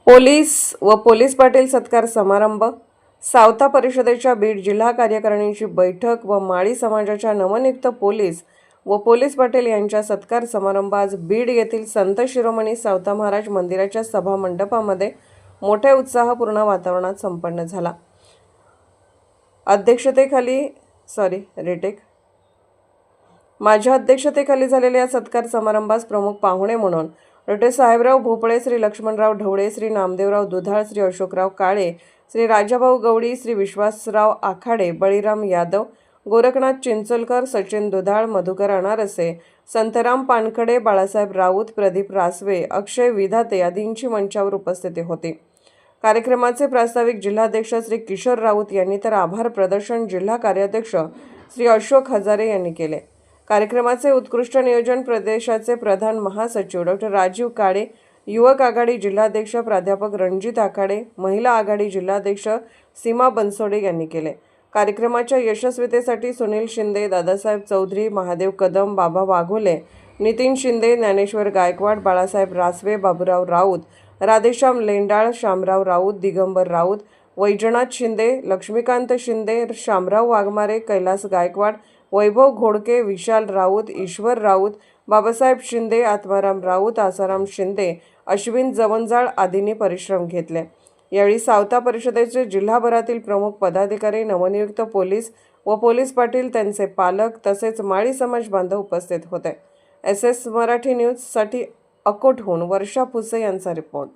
Police व police Patil सत्कार समारंभ, सावता परिषदेच्या बीड जिल्हा कार्यकारिणीची बैठक व माळी समाजाच्या नवनियुक्त पोलीस व पोलीस पाटील यांच्या सत्कार समारंभ आज बीड येथील संत शिरोमणी सावता महाराज मंदिराच्या सभा मंडपामध्ये मोठ्या उत्साहपूर्ण वातावरणात संपन्न झाला। माझ्या अध्यक्षतेखाली झालेल्या या सत्कार समारंभास प्रमुख पाहुणे म्हणून डॉ. साहेबराव भोपळे, श्री लक्ष्मणराव ढवळे, श्री नामदेवराव दुधाळ, श्री अशोकराव काळे, श्री राजाभाऊ गवडी, श्री विश्वासराव आखाडे, बळीराम यादव, गोरखनाथ चिंचोलकर, सचिन दुधाळ, मधुकर अनारसे, संतराम पानखडे, बाळासाहेब राऊत, प्रदीप रासवे, अक्षय विधाते आदींची मंचावर उपस्थिती होती। कार्यक्रमाचे प्रास्ताविक जिल्हाध्यक्ष श्री किशोर राऊत यांनी तर आभार प्रदर्शन जिल्हा कार्याध्यक्ष श्री अशोक हजारे यांनी केले। कार्यक्रमाचे उत्कृष्ट नियोजन प्रदेशाचे प्रधान महासचिव डॉ. राजीव काळे, युवक आघाडी जिल्हाध्यक्ष प्राध्यापक रणजित आखाडे, महिला आघाडी जिल्हाध्यक्ष सीमा बनसोडे यांनी केले। कार्यक्रमाच्या यशस्वीतेसाठी सुनील शिंदे, दादासाहेब चौधरी, महादेव कदम, बाबा वाघोले, नितीन शिंदे, ज्ञानेश्वर गायकवाड, बाळासाहेब रासवे, बाबूराव राऊत, राधेश्याम लेंडाळ, शामराव राऊत, दिगंबर राऊत, वैजनाथ शिंदे, लक्ष्मीकांत शिंदे, शामराव वाघमारे, कैलास गायकवाड, वैभव घोडके, विशाल राऊत, ईश्वर राऊत, बाबासाहेब शिंदे, आत्माराम राऊत, आसाराम शिंदे, अश्विन जवंजाळ आदींनी परिश्रम घेतले। यावेळी सावता परिषदेचे जिल्हाभरातील प्रमुख पदाधिकारी, नवनियुक्त पोलीस व पोलीस पाटील, त्यांचे पालक तसेच माळी समाज बांधव उपस्थित होते। SS मराठी न्यूजसाठी अकोटहून वर्षा पुसे यांचा रिपोर्ट।